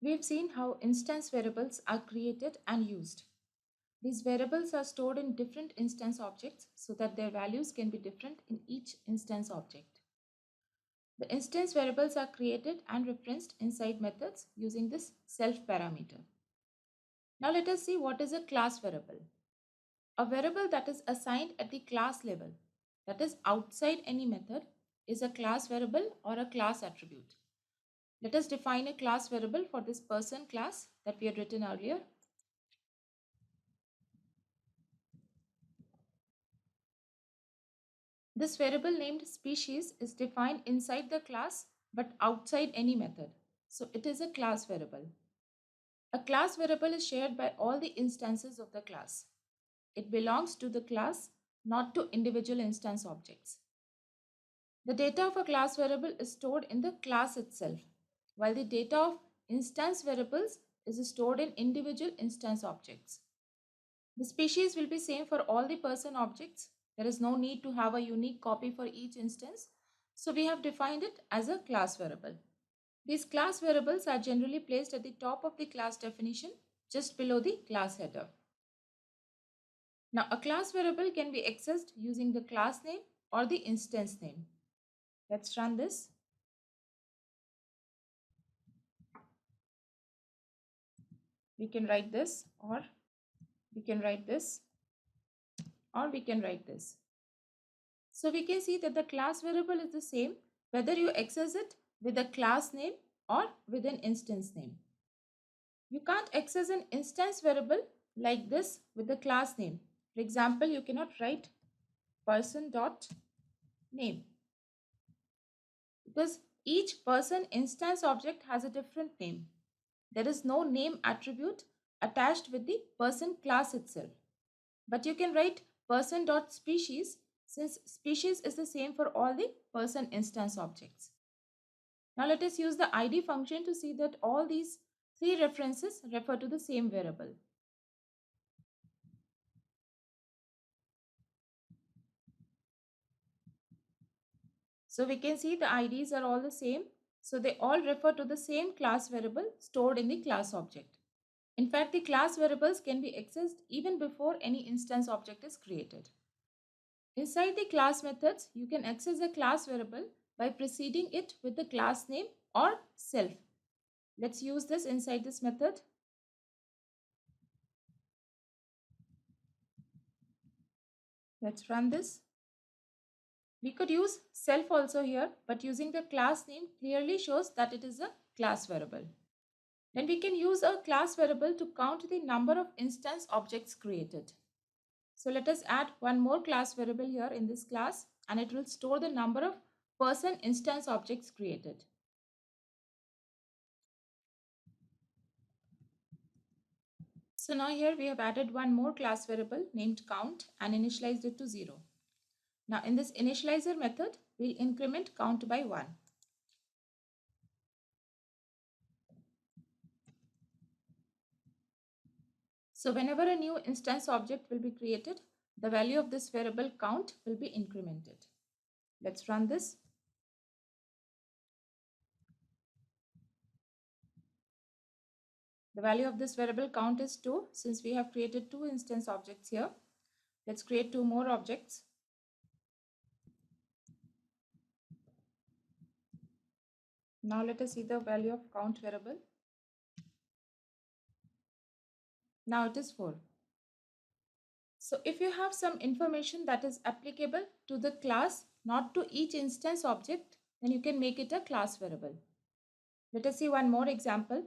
We've seen how instance variables are created and used. These variables are stored in different instance objects so that their values can be different in each instance object. The instance variables are created and referenced inside methods using this self parameter. Now let us see what is a class variable. A variable that is assigned at the class level, that is outside any method, is a class variable or a class attribute. Let us define a class variable for this person class that we had written earlier. This variable named species is defined inside the class but outside any method. So it is a class variable. A class variable is shared by all the instances of the class. It belongs to the class, not to individual instance objects. The data of a class variable is stored in the class itself, while the data of instance variables is stored in individual instance objects. The species will be same for all the person objects. There is no need to have a unique copy for each instance. So we have defined it as a class variable. These class variables are generally placed at the top of the class definition, just below the class header. Now a class variable can be accessed using the class name or the instance name. Let's run this. We can write this, or we can write this, or we can write this. So we can see that the class variable is the same whether you access it with a class name or with an instance name. You can't access an instance variable like this with the class name. For example, you cannot write person dot name because each person instance object has a different name. There is no name attribute attached with the person class itself. But you can write person.species since species is the same for all the person instance objects. Now let us use the id function to see that all these three references refer to the same variable. So we can see the IDs are all the same. So they all refer to the same class variable stored in the class object. In fact, the class variables can be accessed even before any instance object is created. Inside the class methods, you can access a class variable by preceding it with the class name or self. Let's use this inside this method. Let's run this. We could use self also here, but using the class name clearly shows that it is a class variable. Then we can use a class variable to count the number of instance objects created. So let us add one more class variable here in this class, and it will store the number of person instance objects created. So now here we have added one more class variable named count and initialized it to 0. Now in this initializer method, we'll increment count by 1. So whenever a new instance object will be created, the value of this variable count will be incremented. Let's run this. The value of this variable count is 2 since we have created two instance objects here. Let's create two more objects. Now let us see the value of count variable. Now it is 4. So if you have some information that is applicable to the class, not to each instance object, then you can make it a class variable. Let us see one more example.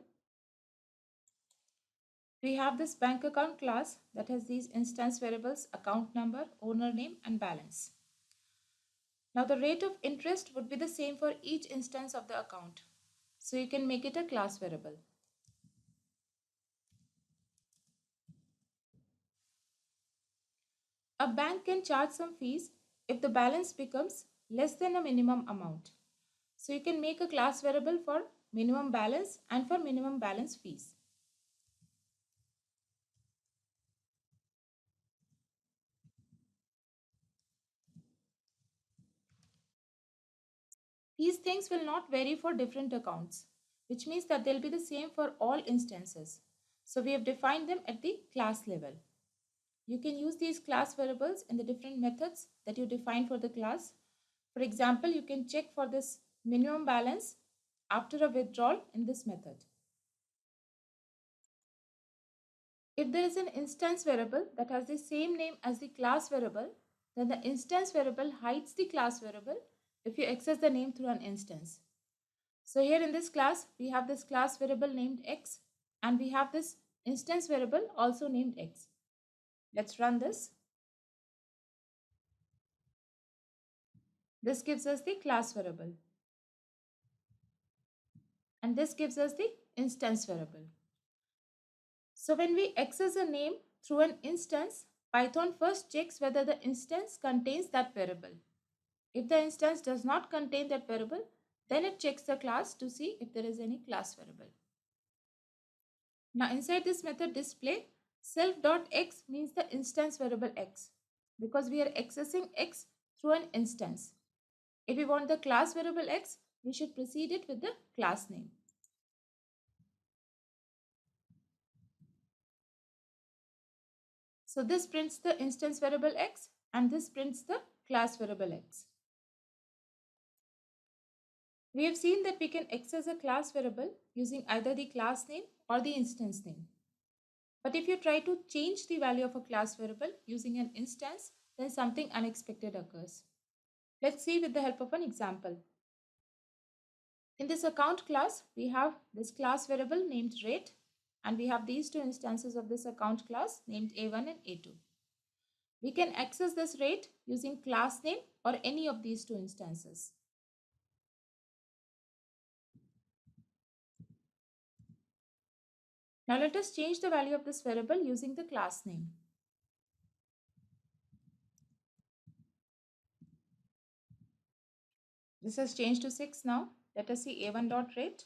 We have this bank account class that has these instance variables account number, owner name and balance. Now the rate of interest would be the same for each instance of the account. So you can make it a class variable. A bank can charge some fees if the balance becomes less than a minimum amount. So you can make a class variable for minimum balance and for minimum balance fees. These things will not vary for different accounts. which means that they'll be the same for all instances. So we have defined them at the class level. You can use these class variables in the different methods that you define for the class. For example, you can check for this minimum balance after a withdrawal in this method. If there is an instance variable that has the same name as the class variable, then the instance variable hides the class variable if you access the name through an instance. So here in this class, we have this class variable named x and we have this instance variable also named x. Let's run this. This gives us the class variable and this gives us the instance variable. So when we access a name through an instance, Python first checks whether the instance contains that variable. If the instance does not contain that variable, then it checks the class to see if there is any class variable. Now inside this method display, self.x means the instance variable x because we are accessing x through an instance. If we want the class variable x, we should precede it with the class name. So this prints the instance variable x and this prints the class variable x. We have seen that we can access a class variable using either the class name or the instance name. But if you try to change the value of a class variable using an instance, then something unexpected occurs. Let's see with the help of an example. In this account class, we have this class variable named rate and we have these two instances of this account class named A1 and A2. We can access this rate using class name or any of these two instances. Now let us change the value of this variable using the class name. This has changed to 6 now. Let us see A1.rate.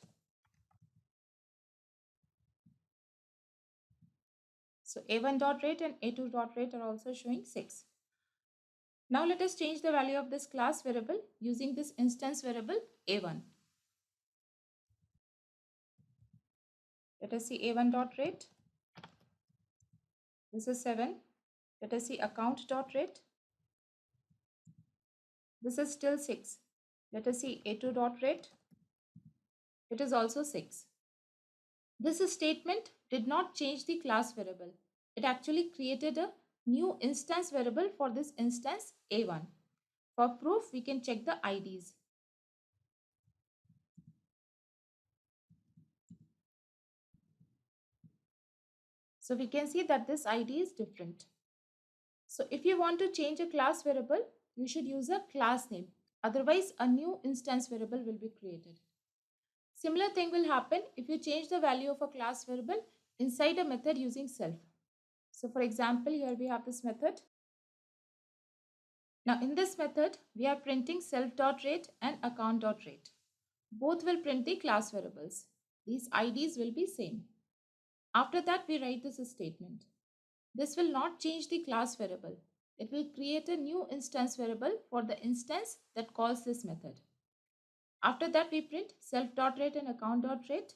So A1.rate and A2.rate are also showing 6. Now let us change the value of this class variable using this instance variable A1. Let us see A1.rate. This is 7. Let us see account.rate. This is still 6. Let us see A2.rate. It is also 6. This statement did not change the class variable. It actually created a new instance variable for this instance A1. For proof, we can check the IDs. So we can see that this ID is different. So if you want to change a class variable, you should use a class name. Otherwise, a new instance variable will be created. Similar thing will happen if you change the value of a class variable inside a method using self. So for example, here we have this method. Now in this method, we are printing self.rate and account.rate. Both will print the class variables. These IDs will be same. After that, we write this statement. This will not change the class variable. It will create a new instance variable for the instance that calls this method. After that, we print self.rate and account.rate.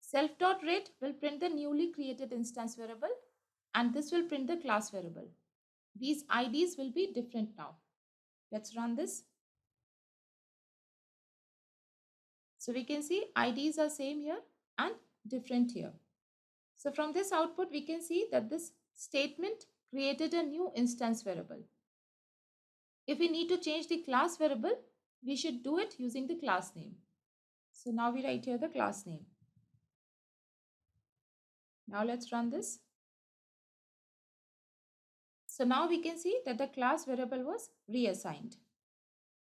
Self.rate will print the newly created instance variable and this will print the class variable. These IDs will be different now. Let's run this. So we can see IDs are same here and different here. So from this output, we can see that this statement created a new instance variable. If we need to change the class variable, we should do it using the class name. So now we write here the class name. Now let's run this. So now we can see that the class variable was reassigned.